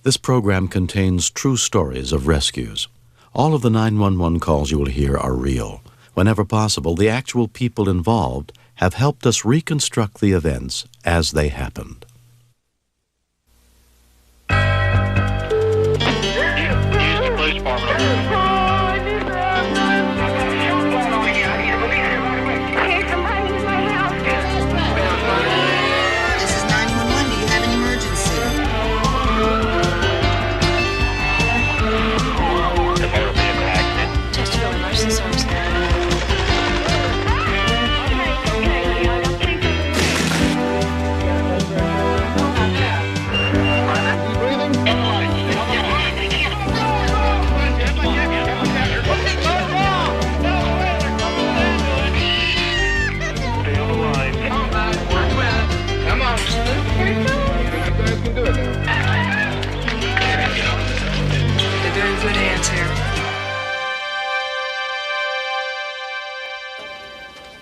This program contains true stories of rescues. All of the 911 calls you will hear are real. Whenever possible, the actual people involved have helped us reconstruct the events as they happened.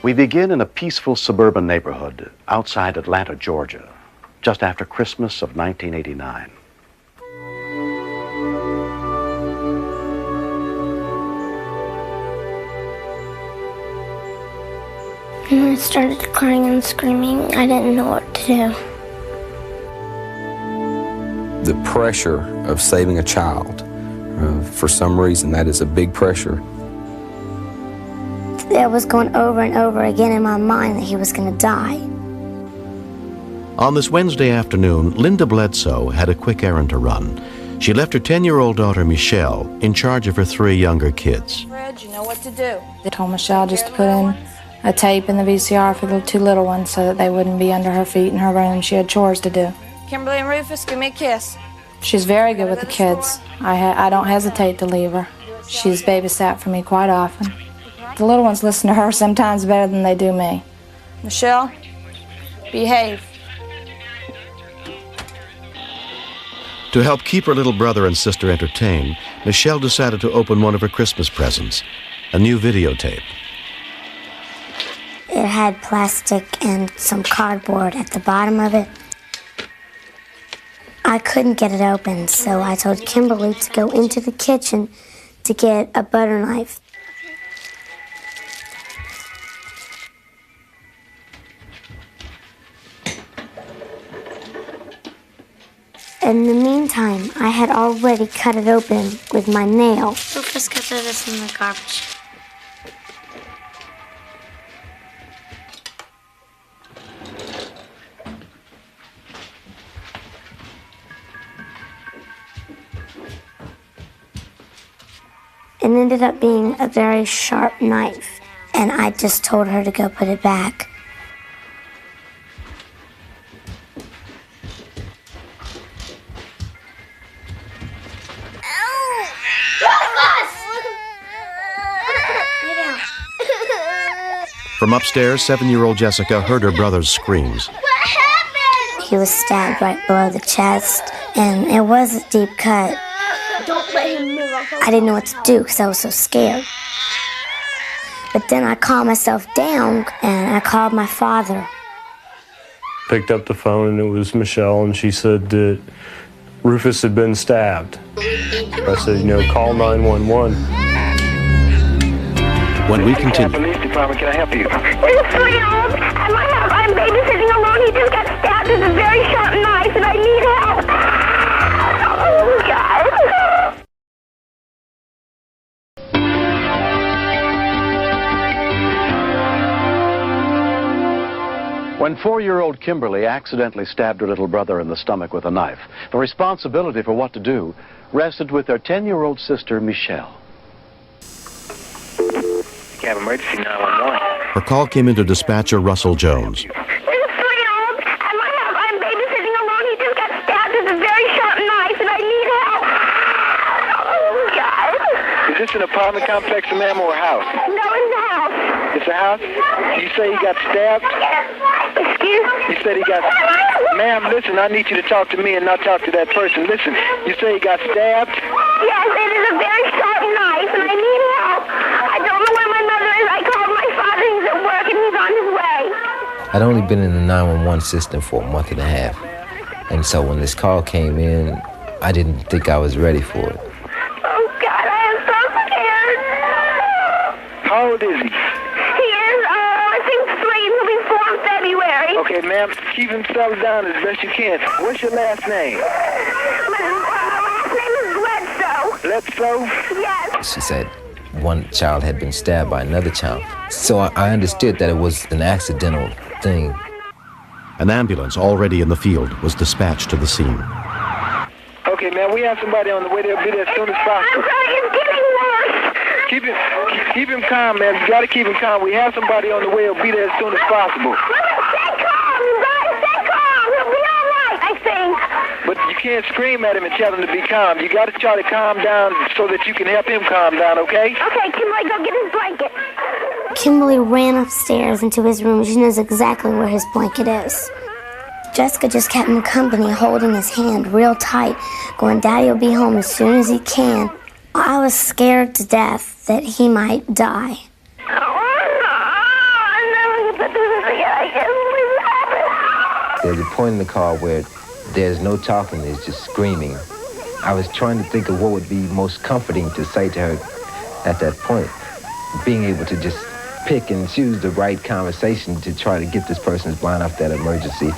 We begin in a peaceful suburban neighborhood outside Atlanta, Georgia, just after Christmas of 1989. When I started crying and screaming, I didn't know what to do. The pressure of saving a child, for some reason, that is a big pressure. It was going over and over again in my mind that he was going to die. On this Wednesday afternoon, Linda Bledsoe had a quick errand to run. She left her 10-year-old daughter, Michelle, in charge of her 3 younger kids. Fred, you know what to do. They told Michelle just to put in a tape in the VCR for the 2 little ones so that they wouldn't be under her feet in her room. She had chores to do. Kimberly and Rufus, give me a kiss. She's very good with the kids. I don't hesitate to leave her. She's babysat for me quite often. The little ones listen to her sometimes better than they do me. Michelle, behave. To help keep her little brother and sister entertained, Michelle decided to open one of her Christmas presents, a new videotape. It had plastic and some cardboard at the bottom of it. I couldn't get it open, so I told Kimberly to go into the kitchen to get a butter knife. In the meantime, I had already cut it open with my nail. Rufus, go throw this in the garbage. It ended up being a very sharp knife, and I just told her to go put it back. From upstairs, 7-year-old Jessica heard her brother's screams. What happened? He was stabbed right below the chest, and it was a deep cut. Don't let him move. I didn't know what to do because I was so scared. But then I calmed myself down, and I called my father. Picked up the phone, and it was Michelle, and she said that Rufus had been stabbed. I said, call 911. When we continue. Police department, can I help you? He's 3-year-old, and I'm babysitting alone. He just got stabbed with a very sharp knife, and I need help. Oh, God. When 4-year-old Kimberly accidentally stabbed her little brother in the stomach with a knife, the responsibility for what to do rested with their 10-year-old sister, Michelle. Cab emergency 911. Her call came into dispatcher Russell Jones. He's 3-year-old, and I'm babysitting alone. He just got stabbed with a very sharp knife, and I need help. Oh, God. Is this an apartment complex, ma'am, or a house? No, it's a house. It's a house? You say he got stabbed? Excuse me? You said he got... Ma'am, listen, I need you to talk to me and not talk to that person. Listen, you say he got stabbed? Yes, it is a very sharp knife, and I need help. I don't know where my mother is. I called my father. He's at work, and he's on his way. I'd only been in the 911 system for a month and a half. And so when this call came in, I didn't think I was ready for it. Oh, God, I am so scared. How old is he? He is, I think 3. He'll be 4 in February. Okay, ma'am, keep him settled down as best you can. What's your last name? My last name is Bledsoe. Bledsoe? Yes. She said one child had been stabbed by another child. So I understood that it was an accidental thing. An ambulance already in the field was dispatched to the scene. Okay, man, we have somebody on the way. They'll be there as soon as I'm possible. sorry, it's getting worse. Keep him calm, man. You gotta keep him calm. We have somebody on the way. He'll be there as soon as possible. Stay calm, you guys. Stay calm. He'll be all right, I think. But you can't scream at him and tell him to be calm. You gotta try to calm down so that you can help him calm down, okay? Okay, Kimberly, go get his blanket. Kimberly ran upstairs into his room. She knows exactly where his blanket is. Jessica just kept him company, holding his hand real tight, going, Daddy will be home as soon as he can. I was scared to death that he might die. There's a point in the car where there's no talking, there's just screaming. I was trying to think of what would be most comforting to say to her at that point. Being able to just pick and choose the right conversation to try to get this person's mind off that emergency,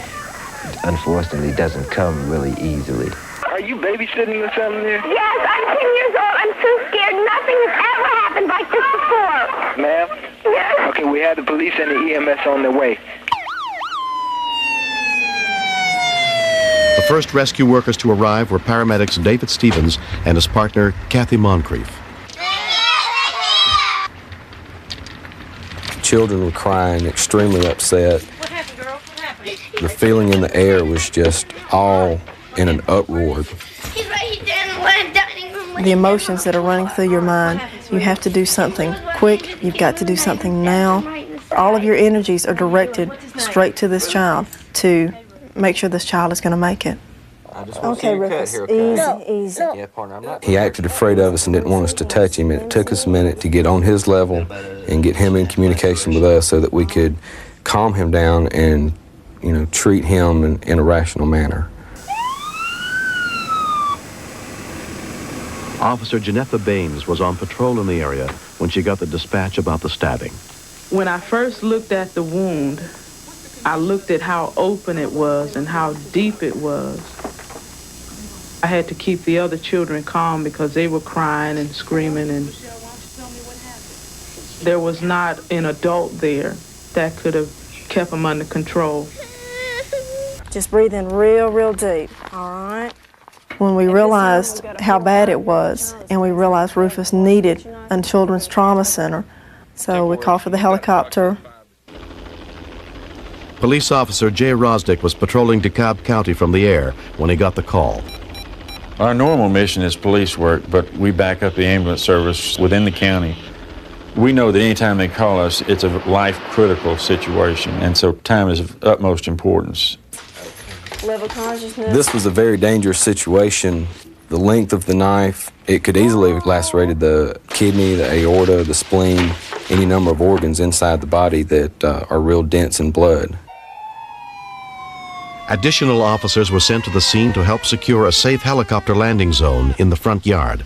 unfortunately, doesn't come really easily. Are you babysitting or something there? Yes, I'm 10 years old. I'm too scared. Nothing has ever happened like this before. Ma'am? Yes. Okay, we have the police and the EMS on their way. The first rescue workers to arrive were paramedics David Stevens and his partner, Kathy Moncrief. Children were crying, extremely upset. What happened, girl? What happened? The feeling in the air was just all in an uproar. He's right down the dining room. The emotions that are running through your mind, you have to do something quick. You've got to do something now. All of your energies are directed straight to this child to make sure this child is going to make it. Okay, Rufus, easy. He acted afraid of us and didn't want us to touch him, and it took us a minute to get on his level and get him in communication with us so that we could calm him down and, treat him in a rational manner. Officer Janetha Baines was on patrol in the area when she got the dispatch about the stabbing. When I first looked at the wound, I looked at how open it was and how deep it was. I had to keep the other children calm because they were crying and screaming, and there was not an adult there that could have kept them under control. Just breathe in real, real deep, all right? When we realized how bad it was, and we realized Rufus needed a children's trauma center, so we called for the helicopter. Police officer Jay Rosdick was patrolling DeKalb County from the air when he got the call. Our normal mission is police work, but we back up the ambulance service within the county. We know that anytime they call us, it's a life-critical situation, and so time is of utmost importance. Level consciousness. This was a very dangerous situation. The length of the knife, it could easily have lacerated the kidney, the aorta, the spleen, any number of organs inside the body that are real dense in blood. Additional officers were sent to the scene to help secure a safe helicopter landing zone in the front yard.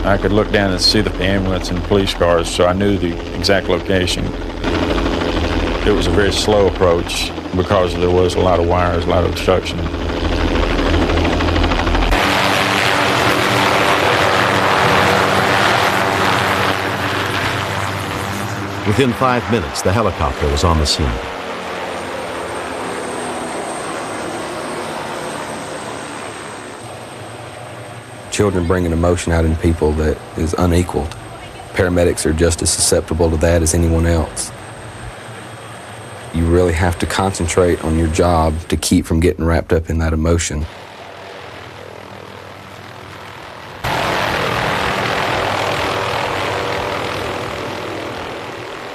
I could look down and see the ambulance and police cars, so I knew the exact location. It was a very slow approach because there was a lot of wires, a lot of obstruction. Within 5 minutes, the helicopter was on the scene. Children bring an emotion out in people that is unequaled. Paramedics are just as susceptible to that as anyone else. You really have to concentrate on your job to keep from getting wrapped up in that emotion.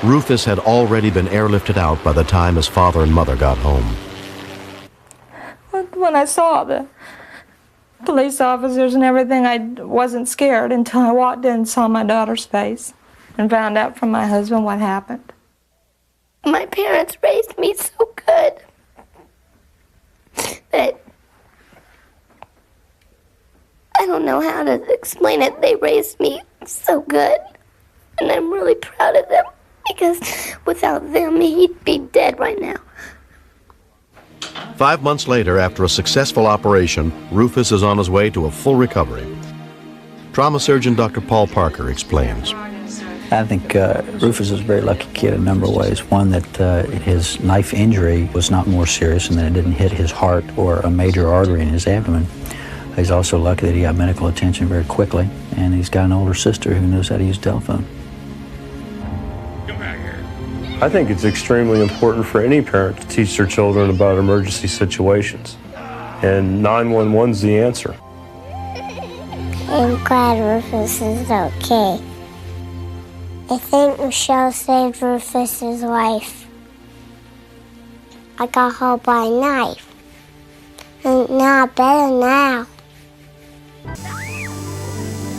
Rufus had already been airlifted out by the time his father and mother got home. When I saw the police officers and everything, I wasn't scared until I walked in and saw my daughter's face and found out from my husband what happened. My parents raised me so good that I don't know how to explain it. They raised me so good, and I'm really proud of them because without them, he'd be dead right now. 5 months later, after a successful operation, Rufus is on his way to a full recovery. Trauma surgeon Dr. Paul Parker explains. I think Rufus is a very lucky kid in a number of ways. One, that his knife injury was not more serious and that it didn't hit his heart or a major artery in his abdomen. He's also lucky that he got medical attention very quickly, and he's got an older sister who knows how to use a telephone. I think it's extremely important for any parent to teach their children about emergency situations, and 911's the answer. I'm glad Rufus is okay. I think Michelle saved Rufus's life. I got her by a knife, and now better now.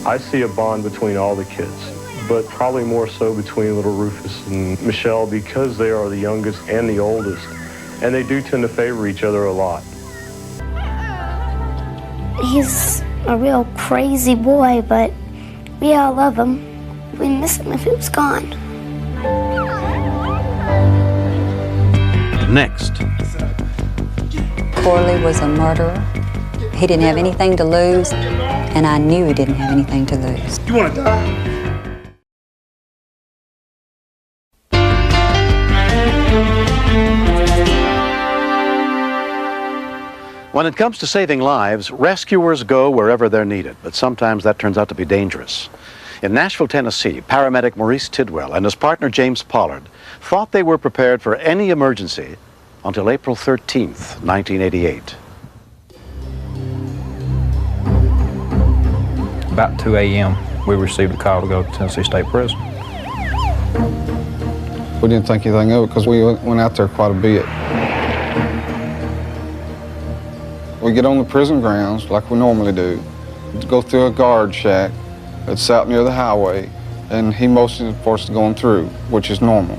I see a bond between all the kids, but probably more so between little Rufus and Michelle because they are the youngest and the oldest, and they do tend to favor each other a lot. He's a real crazy boy, but we all love him. We miss him if he was gone. Next. Corley was a murderer. He didn't have anything to lose, and I knew he didn't have anything to lose. You want to die? When it comes to saving lives, rescuers go wherever they're needed, but sometimes that turns out to be dangerous. In Nashville, Tennessee, paramedic Maurice Tidwell and his partner James Pollard thought they were prepared for any emergency until April 13th, 1988. About 2 a.m., we received a call to go to Tennessee State Prison. We didn't think anything of it because we went out there quite a bit. We get on the prison grounds like we normally do, go through a guard shack that's out near the highway, and he motions for us to go through, which is normal.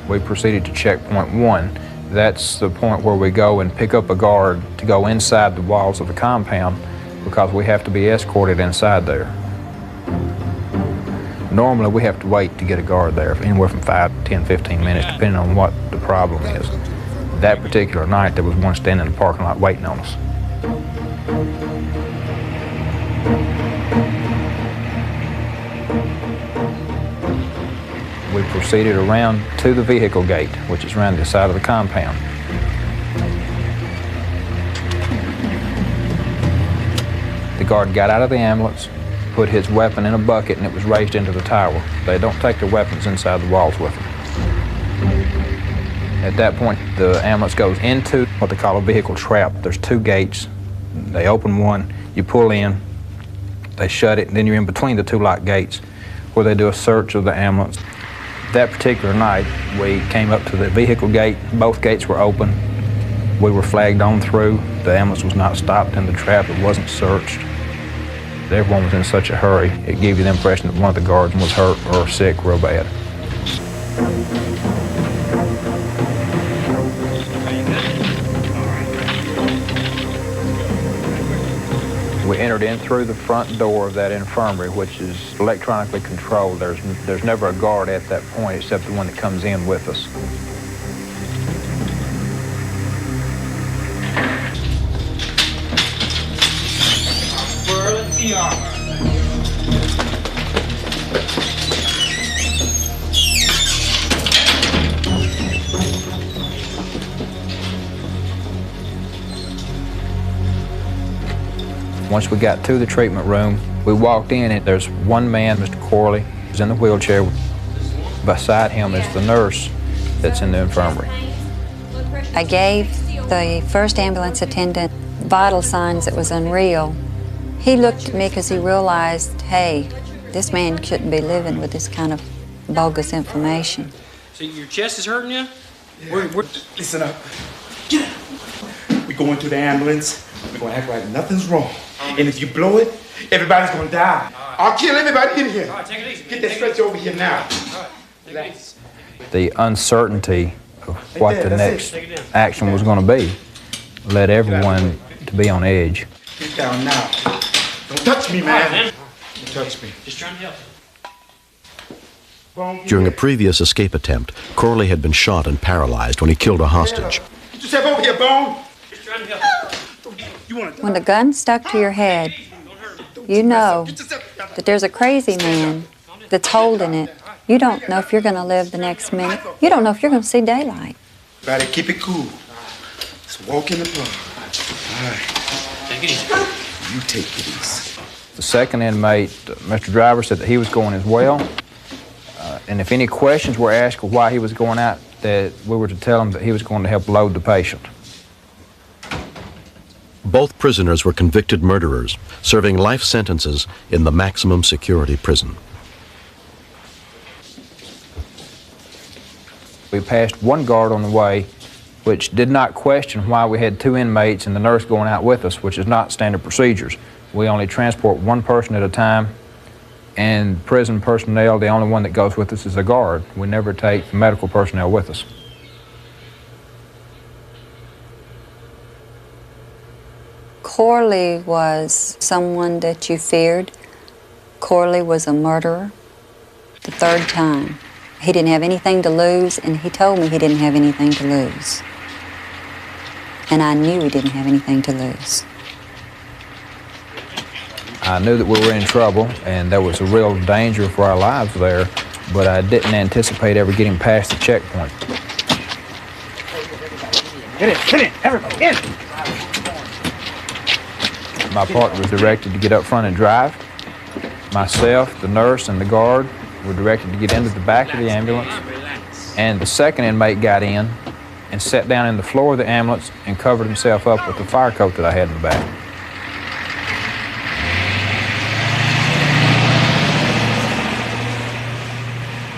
We proceeded to checkpoint 1. That's the point where we go and pick up a guard to go inside the walls of the compound because we have to be escorted inside there. Normally, we have to wait to get a guard there, anywhere from 5, 10, 15 minutes, depending on what the problem is. That particular night, there was one standing in the parking lot waiting on us. We proceeded around to the vehicle gate, which is around the side of the compound. The guard got out of the ambulance, put his weapon in a bucket, and it was raised into the tower. They don't take their weapons inside the walls with them. At that point, the ambulance goes into what they call a vehicle trap. There's 2 gates. They open one, you pull in, they shut it, and then you're in between the 2 locked gates where they do a search of the ambulance. That particular night, we came up to the vehicle gate. Both gates were open. We were flagged on through. The ambulance was not stopped in the trap. It wasn't searched. Everyone was in such a hurry, it gave you the impression that one of the guards was hurt or sick real bad. We entered in through the front door of that infirmary, which is electronically controlled. There's never a guard at that point except the one that comes in with us. Once we got to the treatment room, we walked in and there's one man, Mr. Corley, who's in the wheelchair. Beside him is the nurse that's in the infirmary. I gave the first ambulance attendant vital signs that was unreal. He looked at me because he realized, hey, this man shouldn't be living with this kind of bogus information. So your chest is hurting you? Yeah. Listen up. Get up. We go into the ambulance. We're gonna act like nothing's wrong. And if you blow it, everybody's gonna die. I'll kill everybody in here. Take it easy. Get that stretcher over here now. Relax. The uncertainty of what the next action was going to be led everyone to be on edge. Get down now. Don't touch me, man. Don't touch me. Just trying to help. During a previous escape attempt, Corley had been shot and paralyzed when he killed a hostage. Get yourself over here, Bone. Just trying to help. When the gun's stuck to your head, you know that there's a crazy man that's holding it. You don't know if you're going to live the next minute. You don't know if you're going to see daylight. Everybody keep it cool. Just walk in the park. All right. Take it easy. You take it easy. The second inmate, Mr. Driver, said that he was going as well. And if any questions were asked of why he was going out, that we were to tell him that he was going to help load the patient. Both prisoners were convicted murderers, serving life sentences in the maximum security prison. We passed one guard on the way, which did not question why we had 2 inmates and the nurse going out with us, which is not standard procedures. We only transport one person at a time, and prison personnel, the only one that goes with us is a guard. We never take medical personnel with us. Corley was someone that you feared. Corley was a murderer the 3rd time. He didn't have anything to lose, and he told me he didn't have anything to lose. And I knew he didn't have anything to lose. I knew that we were in trouble, and there was a real danger for our lives there, but I didn't anticipate ever getting past the checkpoint. Get in, everybody, in! My partner was directed to get up front and drive. Myself, the nurse, and the guard were directed to get into the back of the ambulance. And the second inmate got in and sat down in the floor of the ambulance and covered himself up with the fire coat that I had in the back.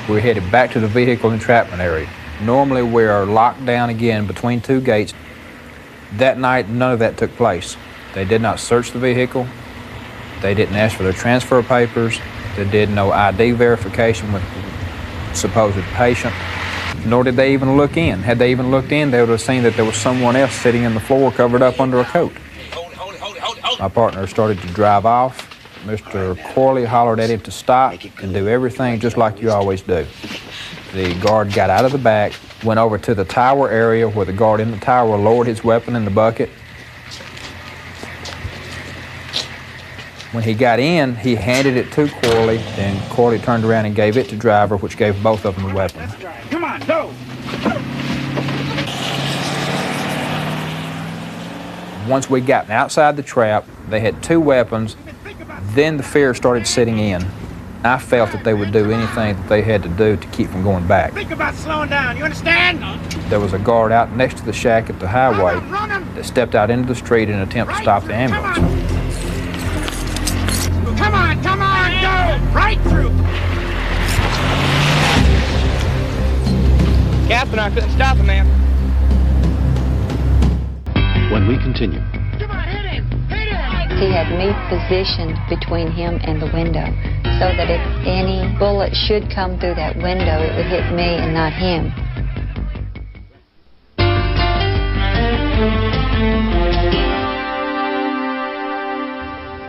We're headed back to the vehicle entrapment area. Normally we are locked down again between 2 gates. That night, none of that took place. They did not search the vehicle. They didn't ask for their transfer papers. They did no ID verification with the supposed patient, nor did they even look in. Had they even looked in, they would have seen that there was someone else sitting in the floor covered up under a coat. My partner started to drive off. Mr. Corley hollered at him to stop and do everything just like you always do. The guard got out of the back, went over to the tower area where the guard in the tower lowered his weapon in the bucket. When he got in, he handed it to Corley, and Corley turned around and gave it to Driver, which gave both of them the weapon. Come on, go! Once we got outside the trap, they had 2 weapons. Then the fear started setting in. I felt that they would do anything that they had to do to keep from going back. Think about slowing down, you understand? There was a guard out next to the shack at the highway that stepped out into the street in an attempt to stop the ambulance. Come on, go! Right through! Captain, I couldn't stop him, man. When we continue. He had me positioned between him and the window so that if any bullet should come through that window, it would hit me and not him.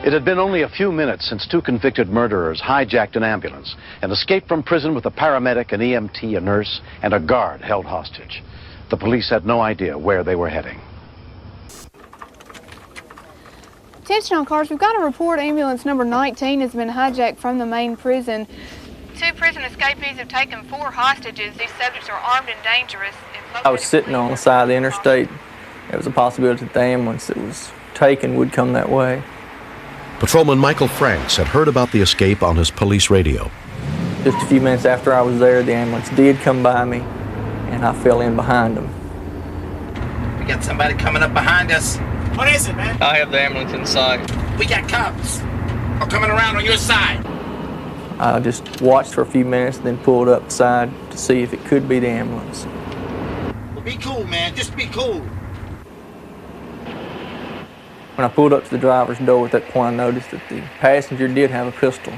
It had been only a few minutes since 2 convicted murderers hijacked an ambulance and escaped from prison with a paramedic, an EMT, a nurse, and a guard held hostage. The police had no idea where they were heading. Attention all cars, we've got a report ambulance number 19 has been hijacked from the main prison. 2 prison escapees have taken 4 hostages. These subjects are armed and dangerous. I was sitting on the side of the interstate. There was a possibility that the ambulance that was taken would come that way. Patrolman Michael Franks had heard about the escape on his police radio. Just a few minutes after I was there, the ambulance did come by me, and I fell in behind them. We got somebody coming up behind us. What is it, man? I have the ambulance inside. We got cops. Are coming around on your side. I just watched for a few minutes, then pulled up the side to see if it could be the ambulance. Well, be cool, man. Just be cool. When I pulled up to the driver's door at that point, I noticed that the passenger did have a pistol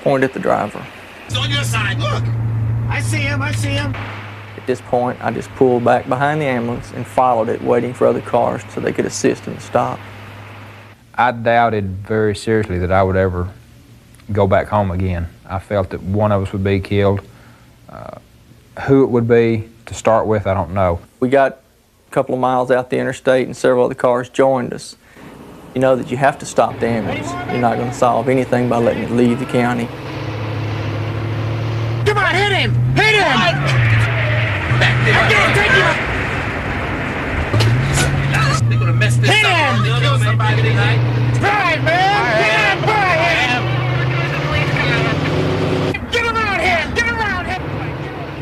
pointed at the driver. He's on your side, look! I see him, I see him! At this point, I just pulled back behind the ambulance and followed it, waiting for other cars so they could assist in the stop. I doubted very seriously that I would ever go back home again. I felt that one of us would be killed. Who it would be to start with, I don't know. We got a couple of miles out the interstate and several other cars joined us. You know that you have to stop the ambulance. You're not going to solve anything by letting it leave the county. Come on, hit him! Hit him! Back there. Again, take him! They're gonna mess this Hit up. him! Kill somebody tonight. Drive, man! Drive! Get around here! Get around here!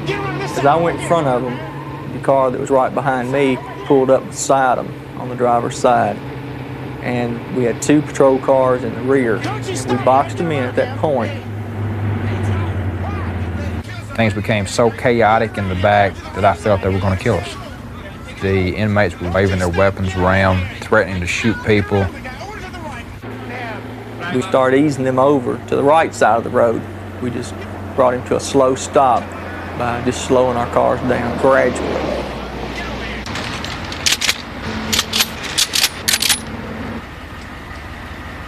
Get around this As I went in front of them, the car that was right behind me pulled up beside them on the driver's side. And we had 2 patrol cars in the rear. We boxed them in at that point. Things became so chaotic in the back that I felt they were going to kill us. The inmates were waving their weapons around, threatening to shoot people. We started easing them over to the right side of the road. We just brought him to a slow stop by just slowing our cars down gradually.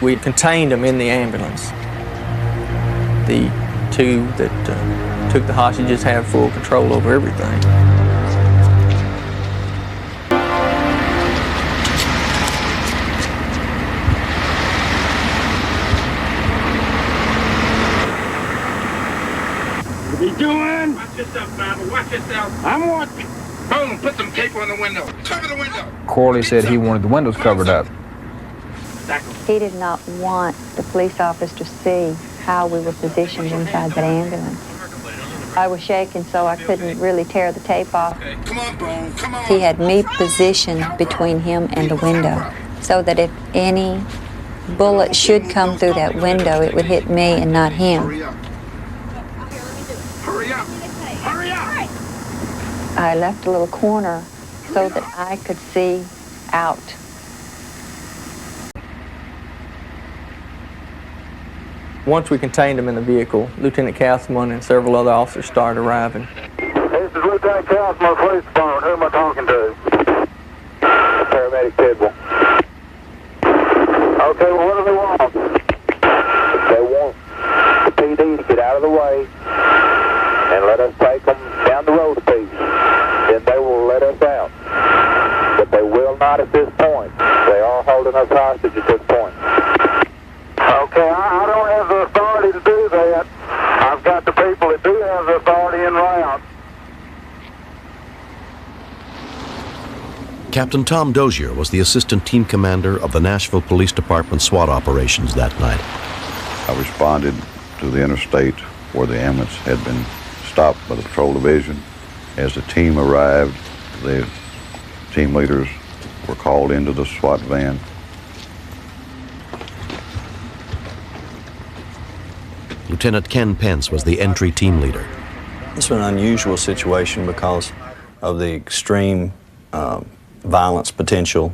We contained them in the ambulance. The 2 that took the hostages had full control over everything. What are you doing? Watch yourself, Bible. Watch yourself. I'm watching. Boom, put some tape on the window. Cover the window. Corley said he wanted the windows covered up. He did not want the police officers to see how we were positioned inside that ambulance. I was shaking, so I couldn't really tear the tape off. Okay. Come on, Boom. Come on. He had me positioned between him and the window, so that if any bullet should come through that window, it would hit me and not him. Hurry up. Hurry up. Hurry up. I left a little corner so that I could see out. Once we contained them in the vehicle, Lieutenant Castleman and several other officers started arriving. This is Lieutenant Castleman, Police Department. Who am I talking to? Paramedic Tidwell. Okay, well, what do they want? They want the PD to get out of the way and let us take them down the road a piece. Then they will let us out. But they will not at this point. They are holding us hostage at this point. Okay, I don't have the authority to do that. I've got the people that do have the authority en route. Captain Tom Dozier was the assistant team commander of the Nashville Police Department SWAT operations that night. I responded to the interstate where the ambulance had been stopped by the patrol division. As the team arrived, the team leaders were called into the SWAT van. Lieutenant Ken Pence was the entry team leader. This was an unusual situation because of the extreme violence potential,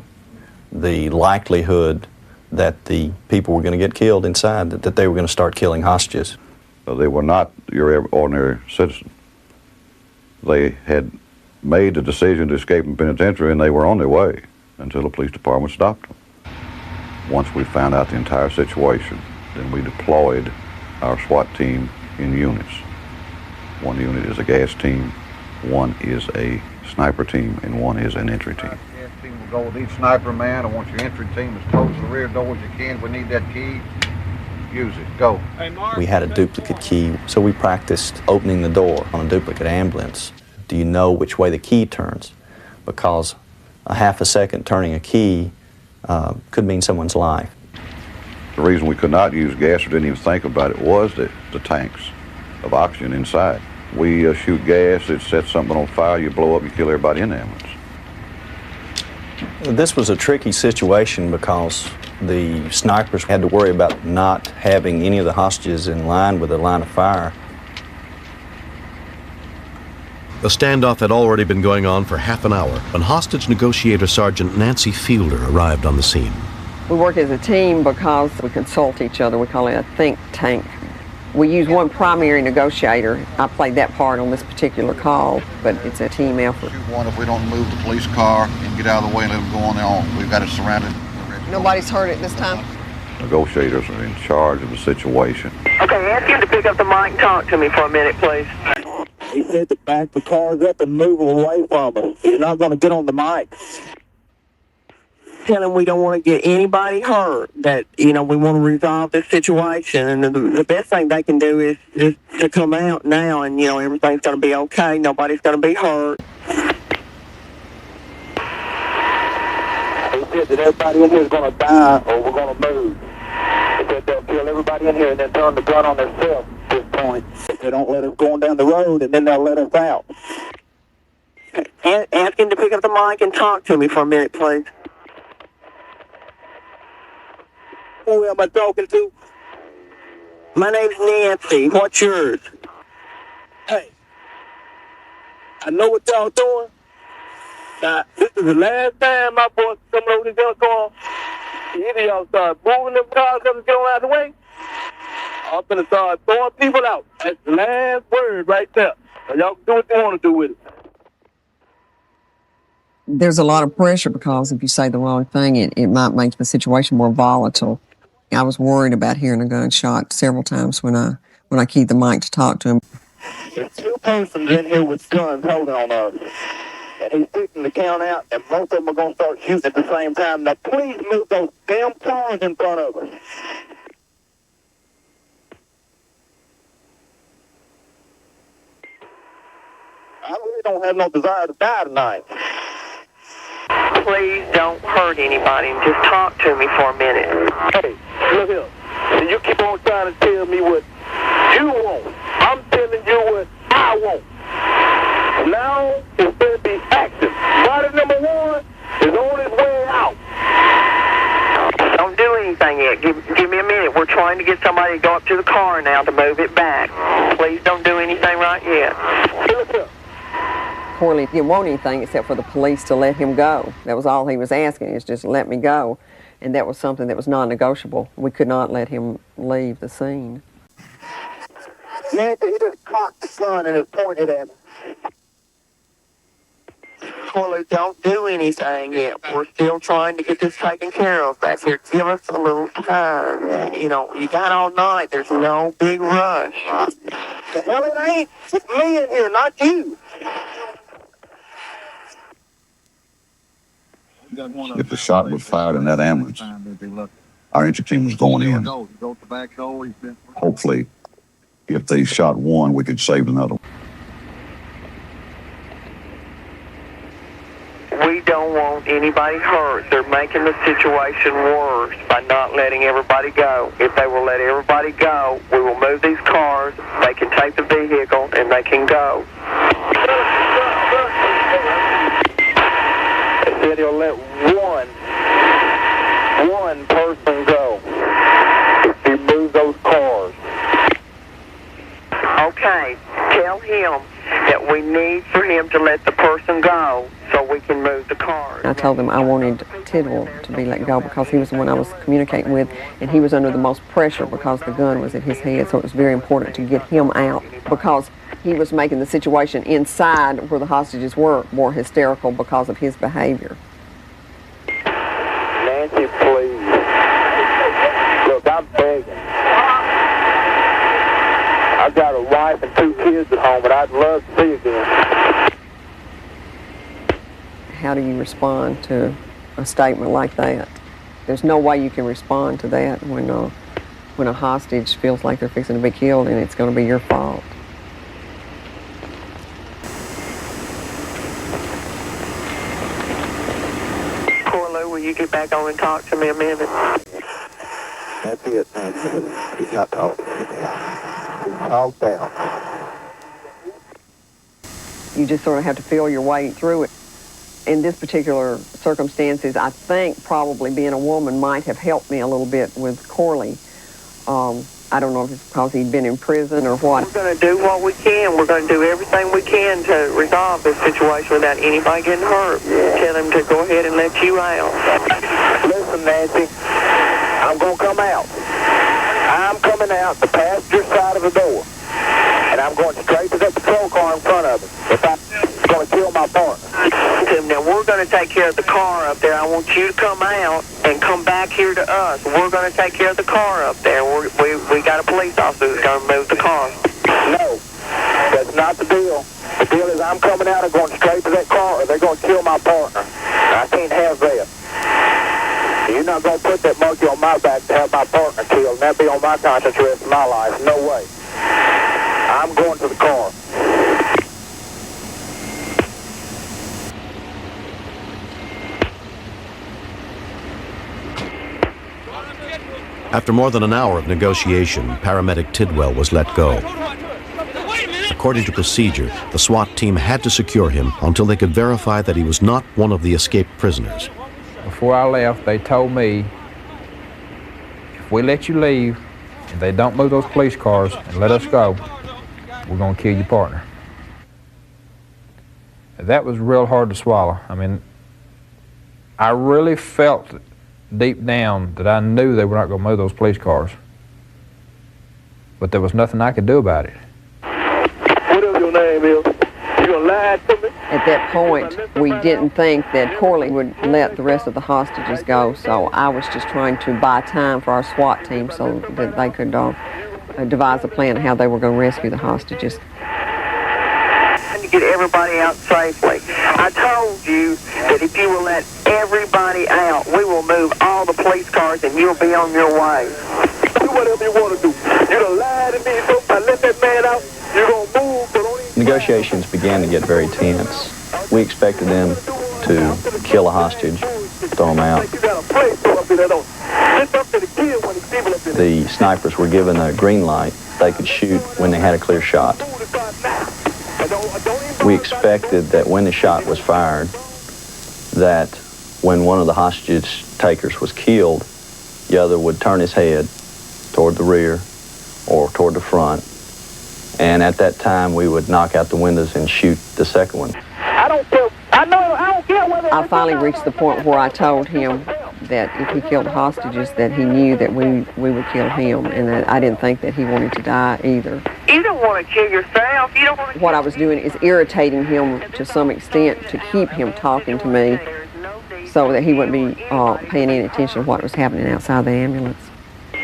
the likelihood that the people were going to get killed inside, that they were going to start killing hostages. They were not your ordinary citizen. They had made the decision to escape from penitentiary, and they were on their way until the police department stopped them. Once we found out the entire situation, then we deployed our SWAT team in units. One unit is a gas team, one is a sniper team, and one is an entry team. Gas team will go with each sniper man. I want your entry team as close to the rear door as you can. If we need that key, use it. Go. We had a duplicate key, so we practiced opening the door on a duplicate ambulance. Do you know which way the key turns? Because a half a second turning a key could mean someone's life. The reason we could not use gas or didn't even think about it was the tanks of oxygen inside. We shoot gas, it sets something on fire, you blow up, you kill everybody in the ambulance. This was a tricky situation because the snipers had to worry about not having any of the hostages in line with the line of fire. The standoff had already been going on for half an hour when hostage negotiator Sergeant Nancy Fielder arrived on the scene. We work as a team because we consult each other. We call it a think tank. We use one primary negotiator. I played that part on this particular call, but it's a team effort. One, if we don't move the police car and get out of the way and let them go on their own, we've got it surrounded. Nobody's hurt it this time? Negotiators are in charge of the situation. Okay, ask him to pick up the mic and talk to me for a minute, please. He said to back the cars up and move away from us. He's not going to get on the mic. Tell him we don't want to get anybody hurt, that, we want to resolve this situation, and the best thing they can do is to come out now, and, everything's going to be okay. Nobody's going to be hurt. He said that everybody in here is going to die or we're going to move. He said they'll kill everybody in here and then turn the gun on themselves at this point. They don't let us go on down the road, and then they'll let us out. Ask him to pick up the mic and talk to me for a minute, please. Who am I talking to? My name's Nancy. What's yours? Hey, I know what y'all doing. This is the last time my boys come over this other car. Either y'all start moving them cars up and get on out of the way, I'm going to start throwing people out. That's the last word right there. So y'all can do what you want to do with it. There's a lot of pressure because if you say the wrong thing, it might make the situation more volatile. I was worried about hearing a gunshot several times when I keyed the mic to talk to him. There's two persons in here with guns holding on us. And he's fixing to count out, and most of them are going to start shooting at the same time. Now, please move those damn cars in front of us. I really don't have no desire to die tonight. Please don't hurt anybody and just talk to me for a minute. Hey, look here. And you keep on trying to tell me what you want. I'm telling you what I want. Now it's going to be action. Body number one is on his way out. Don't do anything yet. Give me a minute. We're trying to get somebody to go up to the car now to move it back. Please don't do anything right yet. Look here. Corley didn't want anything except for the police to let him go. That was all he was asking, is just let me go. And that was something that was non-negotiable. We could not let him leave the scene. Nancy, he just cocked the gun and it pointed at me. Corley, don't do anything yet. We're still trying to get this taken care of back here. Give us a little time. You got all night. There's no big rush. The hell it ain't. It's me in here, not you. If the shot was fired in that ambulance, our entry team was going in. Hopefully, if they shot one, we could save another. We don't want anybody hurt. They're making the situation worse by not letting everybody go. If they will let everybody go, we will move these cars, they can take the vehicle, and they can go. They said he'll let one person go if he moves those cars. Okay, tell him that we need for him to let the person go so we can move the cars. I told them I wanted Tidwell to be let go because he was the one I was communicating with, and he was under the most pressure because the gun was at his head, so it was very important to get him out because he was making the situation inside where the hostages were more hysterical because of his behavior. Nancy, please. Look, I'm begging. I've got a wife and 2 kids at home, and I'd love to see you again. How do you respond to a statement like that? There's no way you can respond to that when a hostage feels like they're fixing to be killed and it's going to be your fault. Corley, will you get back on and talk to me a minute? That's it, Nancy. He's not talking. Calm down. You just sort of have to feel your way through it. In this particular circumstances, I think probably being a woman might have helped me a little bit with Corley. I don't know if it's because he'd been in prison or what. We're going to do what we can. We're going to do everything we can to resolve this situation without anybody getting hurt. Tell him to go ahead and let you out. Listen, Nancy. I'm going to come out. I'm coming out the passenger side of the door. And I'm going straight to that patrol car in front of him. If I'm going to kill my partner. Now, we're going to take care of the car up there. I want you to come out and come back here to us. We're going to take care of the car up there. We got a police officer who's going to move the car. No, that's not the deal. The deal is I'm coming out and going straight to that car, or they're going to kill my partner. I can't have that. You're not going to put that monkey on my back to have my partner killed, and that be on my conscience the rest of my life. No way. I'm going to the car. After more than an hour of negotiation, paramedic Tidwell was let go. According to procedure, the SWAT team had to secure him until they could verify that he was not one of the escaped prisoners. Before I left, they told me, if we let you leave and they don't move those police cars and let us go, we're going to kill your partner. That was real hard to swallow. I mean, I really felt deep down that I knew they were not going to move those police cars. But there was nothing I could do about it. Whatever your name is, you gonna lie to me? At that point, we didn't think that Corley would let the rest of the hostages go, so I was just trying to buy time for our SWAT team so that they could devise a plan of how they were going to rescue the hostages. And to get everybody out safely. I told you that if you will let everybody out, we will move all the police cars and you'll be on your way. Do whatever you want to do. You done lied to me, so I let that man out. You're going to move, but only... Negotiations began to get very tense. We expected them to kill a hostage, throw them out. The snipers were given a green light. They could shoot when they had a clear shot. We expected that when the shot was fired, that when one of the hostage takers was killed, the other would turn his head toward the rear or toward the front. And at that time, we would knock out the windows and shoot the second one. I don't care whether... I finally reached the point where I told him that if he killed hostages, that he knew that we would kill him, and that I didn't think that he wanted to die either. You don't want to kill yourself. You don't want to... What I was doing is irritating him to some extent to keep him talking to me so that he wouldn't be paying any attention to what was happening outside the ambulance.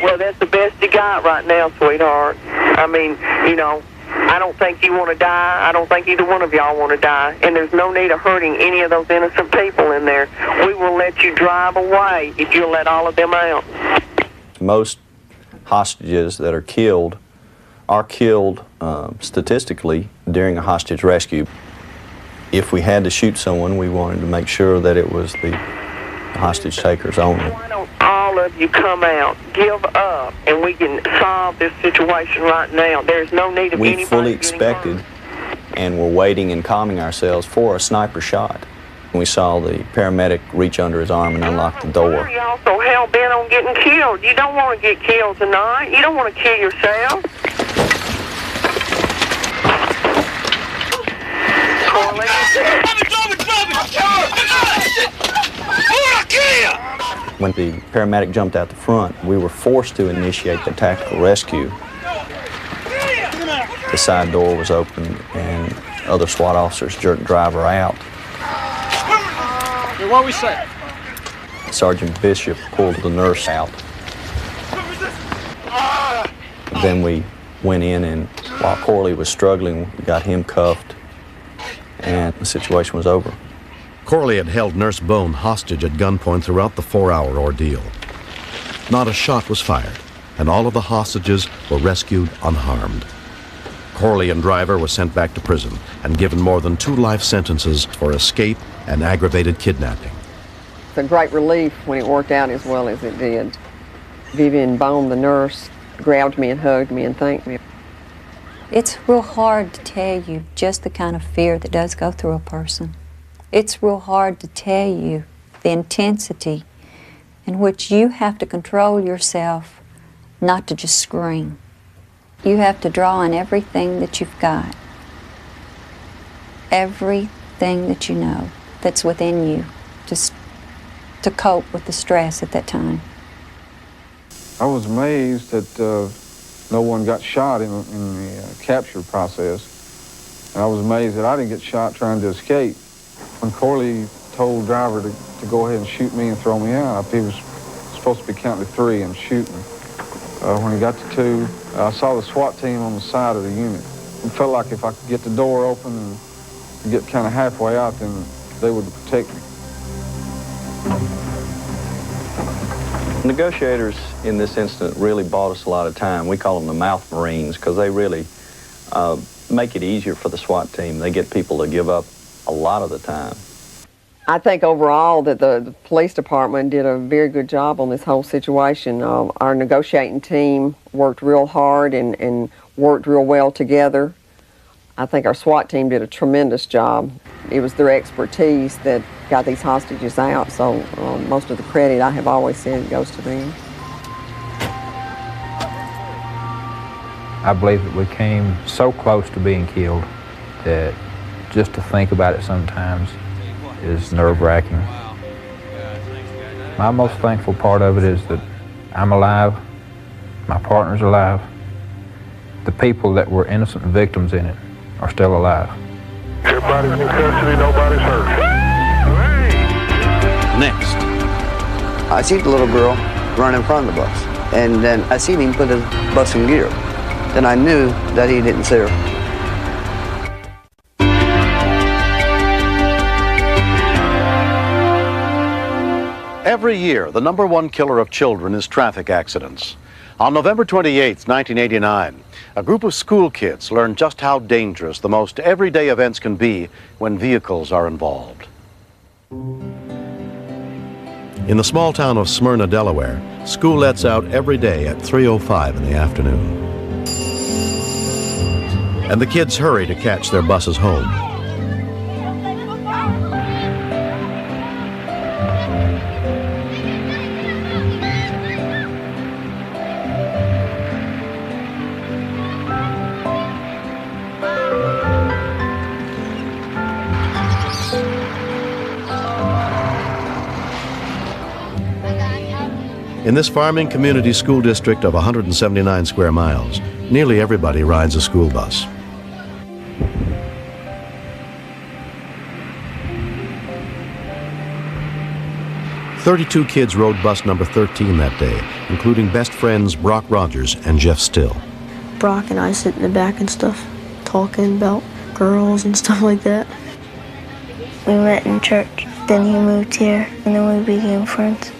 Well, that's the best you got right now, sweetheart. I mean, you know, I don't think you want to die. I don't think either one of y'all want to die. And there's no need of hurting any of those innocent people in there. We will let you drive away if you'll let all of them out. Most hostages that are killed statistically during a hostage rescue. If we had to shoot someone, we wanted to make sure that it was the hostage takers only. Why don't all of you come out, give up, and we can solve this situation right now? There's no need of anybody. We fully expected and were waiting and calming ourselves for a sniper shot. We saw the paramedic reach under his arm and unlock the door. You're also hell-bent on getting killed. You don't want to get killed tonight. You don't want to kill yourself. When the paramedic jumped out the front, we were forced to initiate the tactical rescue. The side door was open and other SWAT officers jerked driver out. Hey, what we say? Sergeant Bishop pulled the nurse out. Then we went in, and while Corley was struggling, we got him cuffed, and the situation was over. Corley had held Nurse Bone hostage at gunpoint throughout the 4-hour ordeal. Not a shot was fired, and all of the hostages were rescued unharmed. Corley and driver were sent back to prison and given more than 2 life sentences for escape and aggravated kidnapping. It's a great relief when it worked out as well as it did. Vivian Bone, the nurse, grabbed me and hugged me and thanked me. It's real hard to tell you just the kind of fear that does go through a person. It's real hard to tell you the intensity in which you have to control yourself not to just scream. You have to draw on everything that you've got, everything that you know that's within you, just to cope with the stress at that time. I was amazed that no one got shot in the capture process. And I was amazed that I didn't get shot trying to escape. When Corley told the driver to go ahead and shoot me and throw me out, he was supposed to be counting to 3 and shooting. When he got to 2, I saw the SWAT team on the side of the unit. It felt like if I could get the door open and get kind of halfway out, then they would protect me. Negotiators in this incident really bought us a lot of time. We call them the mouth Marines because they really make it easier for the SWAT team. They get people to give up a lot of the time. I think overall that the police department did a very good job on this whole situation. Our negotiating team worked real hard and worked real well together. I think our SWAT team did a tremendous job. It was their expertise that got these hostages out, so most of the credit, I have always said, goes to them. I believe that we came so close to being killed that just to think about it sometimes is nerve-wracking. My most thankful part of it is that I'm alive, my partner's alive, the people that were innocent victims in it are still alive. Everybody's in custody, nobody's hurt. Next. I see the little girl run in front of the bus, and then I seen him put his bus in gear. Then I knew that he didn't see her. Every year, the #1 killer of children is traffic accidents. On November 28, 1989, a group of school kids learned just how dangerous the most everyday events can be when vehicles are involved. In the small town of Smyrna, Delaware, school lets out every day at 3:05 in the afternoon. And the kids hurry to catch their buses home. In this farming community school district of 179 square miles, nearly everybody rides a school bus. "32 kids rode bus number 13 that day, including best friends Brock Rogers and Jeff Still. Brock and I sit in the back and stuff, talking about girls and stuff like that. We met in church, then he moved here, and then we became friends.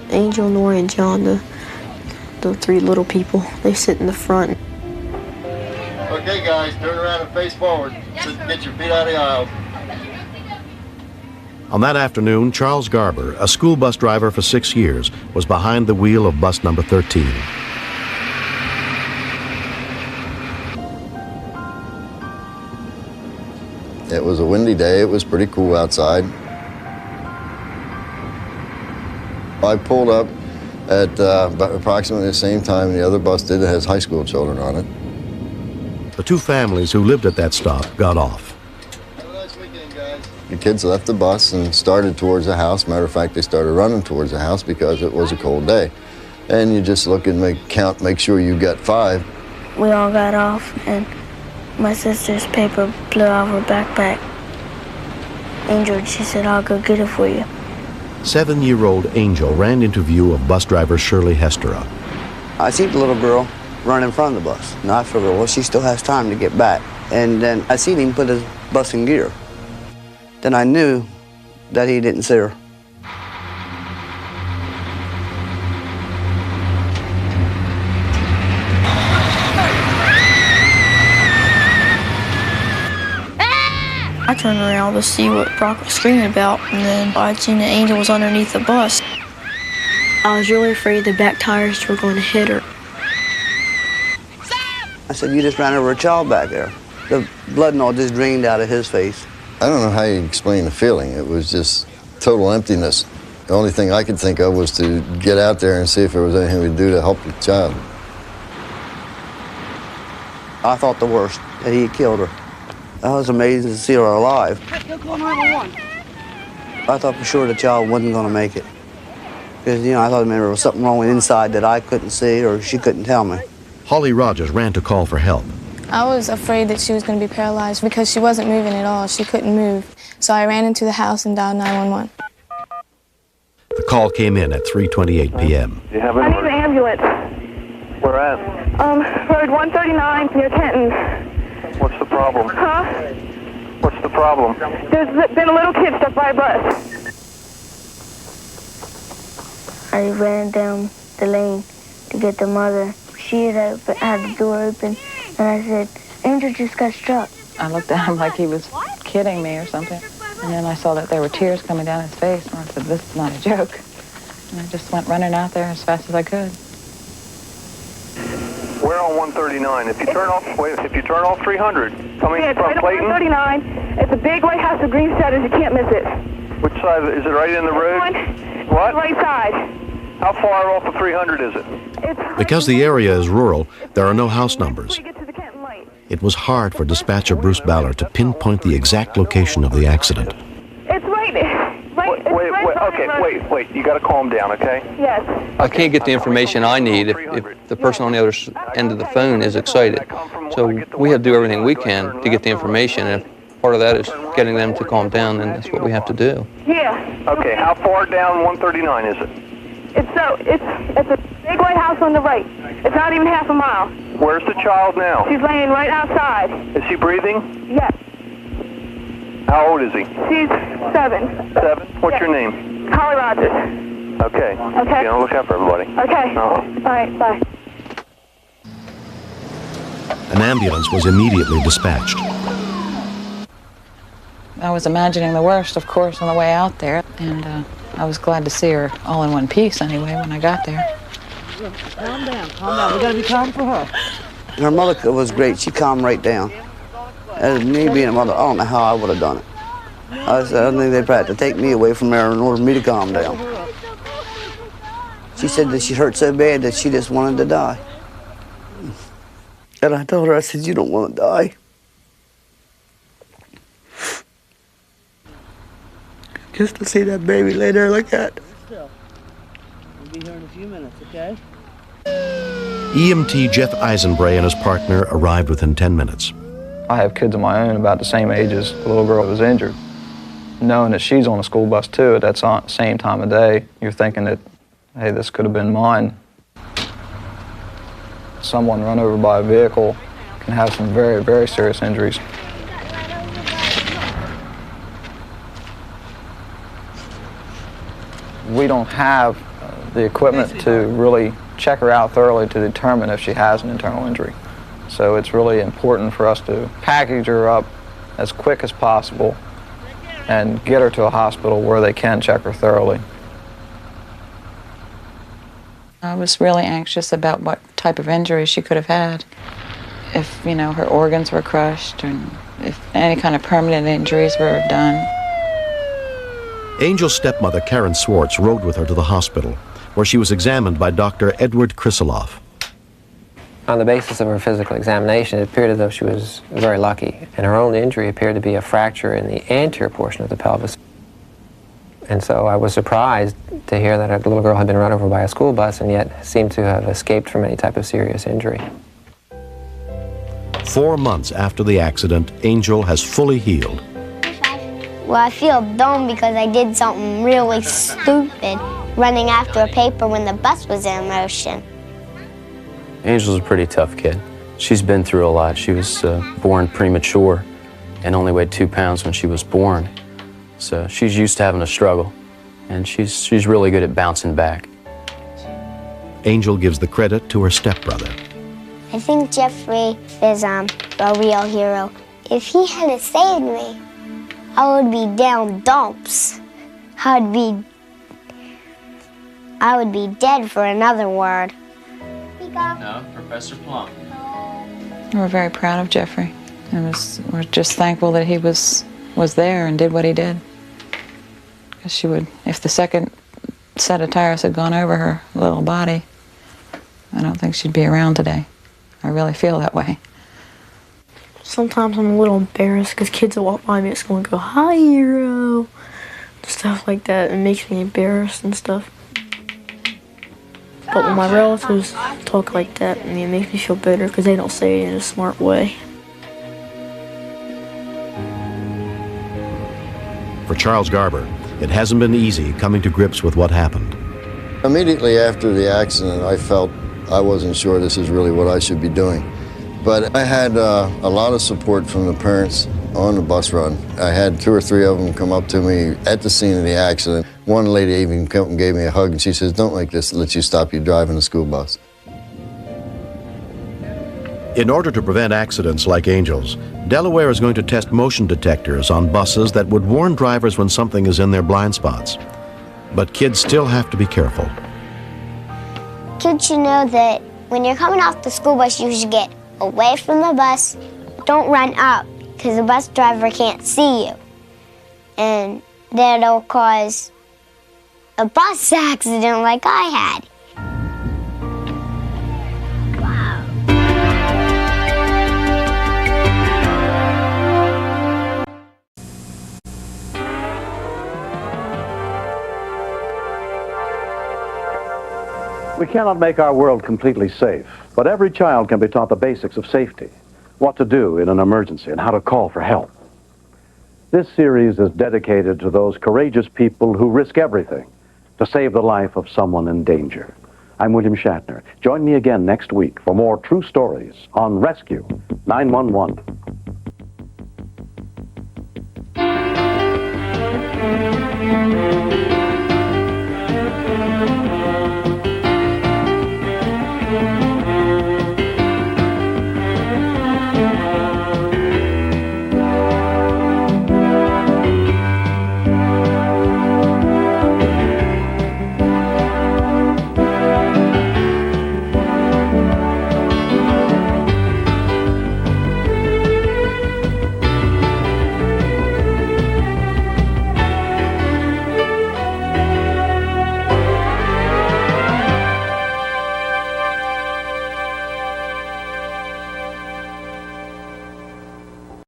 Angel, Nora, and John, the 3 little people, they sit in the front. Okay guys, turn around and face forward. Get your feet out of the aisle. On that afternoon, Charles Garber, a school bus driver for 6 years, was behind the wheel of bus number 13. It was a windy day. It was pretty cool outside. I pulled up at about approximately the same time the other bus did that has high school children on it. The 2 families who lived at that stop got off. The kids left the bus and started towards the house. Matter of fact, they started running towards the house because it was a cold day. And you just look and make sure you got 5. We all got off, and my sister's paper blew out of her backpack. Angel, she said, "I'll go get it for you." 7-year-old Angel ran into view of bus driver Shirley Hestera. I see the little girl run in front of the bus, and I figured, well, she still has time to get back. And then I seen him put his bus in gear. Then I knew that he didn't see her. I turned around to see what Brock was screaming about, and then I'd seen that Angel was underneath the bus. I was really afraid the back tires were going to hit her. I said, "You just ran over a child back there." The blood and all just drained out of his face. I don't know how you explain the feeling. It was just total emptiness. The only thing I could think of was to get out there and see if there was anything we could do to help the child. I thought the worst, that he had killed her. I was amazed to see her alive. I thought for sure the child wasn't going to make it. because, you know, I thought maybe there was something wrong with inside that I couldn't see or she couldn't tell me. Holly Rogers ran to call for help. I was afraid that she was going to be paralyzed because she wasn't moving at all. She couldn't move. So I ran into the house and dialed 911. The call came in at 3:28 p.m. You have I need an ambulance. Where at? Road 139 near Kenton. What's the problem? Huh? What's the problem? There's been a little kid stuck by a bus. I ran down the lane to get the mother. She had the door open, and I said, Angel just got struck. I looked at him like he was kidding me or something. And then I saw that there were tears coming down his face, and I said, this is not a joke. And I just went running out there as fast as I could. Where on 139? If you turn off 300, coming Yeah, from right on Clayton? 139. It's a big white house with green shutters. You can't miss it. Which side? Is it right in the road? What? Right side. How far off of 300 is it? Because the area is rural, there are no house numbers. It was hard for dispatcher Bruce Ballard to pinpoint the exact location of the accident. It's right. Wait. You got to calm down, okay? Yes. I can't get the information I need if the person on the other end of the phone is excited. So we have to do everything we can to get the information. And if part of that is getting them to calm down, then that's what we have to do. Yeah. Okay, how far down 139 is it? It's a big white house on the right. It's not even half a mile. Where's the child now? She's laying right outside. Is he breathing? Yes. How old is he? She's 7. 7? What's your name? Holly Rogers. Okay. Okay. You know, look out for everybody. Okay. All right, bye. An ambulance was immediately dispatched. I was imagining the worst, of course, on the way out there, and I was glad to see her all in one piece anyway when I got there. Calm down. We gotta be calm for her. Her mother was great. She calmed right down. As me being a mother, I don't know how I would have done it. I think they probably had to take me away from her in order for me to calm down. She said that she hurt so bad that she just wanted to die. And I told her, I said, you don't want to die. Just to see that baby lay there like that. We'll be here in a few minutes, okay? EMT Jeff Eisenbray and his partner arrived within 10 minutes. I have kids of my own about the same age as the little girl who was injured. Knowing that she's on a school bus too at that same time of day, you're thinking that, hey, this could have been mine. Someone run over by a vehicle can have some very, very serious injuries. We don't have the equipment to really check her out thoroughly to determine if she has an internal injury. So it's really important for us to package her up as quick as possible and get her to a hospital where they can check her thoroughly. I was really anxious about what type of injury she could have had. If, you know, her organs were crushed and if any kind of permanent injuries were done. Angel's stepmother, Karen Swartz, rode with her to the hospital, where she was examined by Dr. Edward Krisaloff. On the basis of her physical examination, it appeared as though she was very lucky, and her only injury appeared to be a fracture in the anterior portion of the pelvis. And so I was surprised to hear that a little girl had been run over by a school bus and yet seemed to have escaped from any type of serious injury. 4 months after the accident, Angel has fully healed. Well, I feel dumb because I did something really stupid, running after a paper when the bus was in motion. Angel's a pretty tough kid. She's been through a lot. She was born premature and only weighed 2 pounds when she was born. So she's used to having a struggle, and she's really good at bouncing back. Angel gives the credit to her stepbrother. I think Jeffrey is a real hero. If he hadn't saved me, I would be down dumps. I would be dead for another word. No, Professor Plum. We're very proud of Jeffrey, and we're just thankful that he was there and did what he did. Because she would, if the second set of tires had gone over her little body, I don't think she'd be around today. I really feel that way. Sometimes I'm a little embarrassed because kids will walk by me at school and go, "Hi, hero," stuff like that. It makes me embarrassed and stuff. But when my relatives talk like that, I mean, it makes me feel better because they don't say it in a smart way. For Charles Garber, it hasn't been easy coming to grips with what happened. Immediately after the accident, I felt I wasn't sure this is really what I should be doing. But I had a lot of support from the parents on the bus run. I had 2 or 3 of them come up to me at the scene of the accident. One lady even came and gave me a hug, and she says, "Don't let this let you stop you driving the school bus." In order to prevent accidents like Angel's, Delaware is going to test motion detectors on buses that would warn drivers when something is in their blind spots. But kids still have to be careful. Kids should know that when you're coming off the school bus, you should get away from the bus. Don't run up, because the bus driver can't see you. And that'll cause a bus accident like I had. We cannot make our world completely safe, but every child can be taught the basics of safety, what to do in an emergency and how to call for help. This series is dedicated to those courageous people who risk everything to save the life of someone in danger. I'm William Shatner. Join me again next week for more true stories on Rescue 911.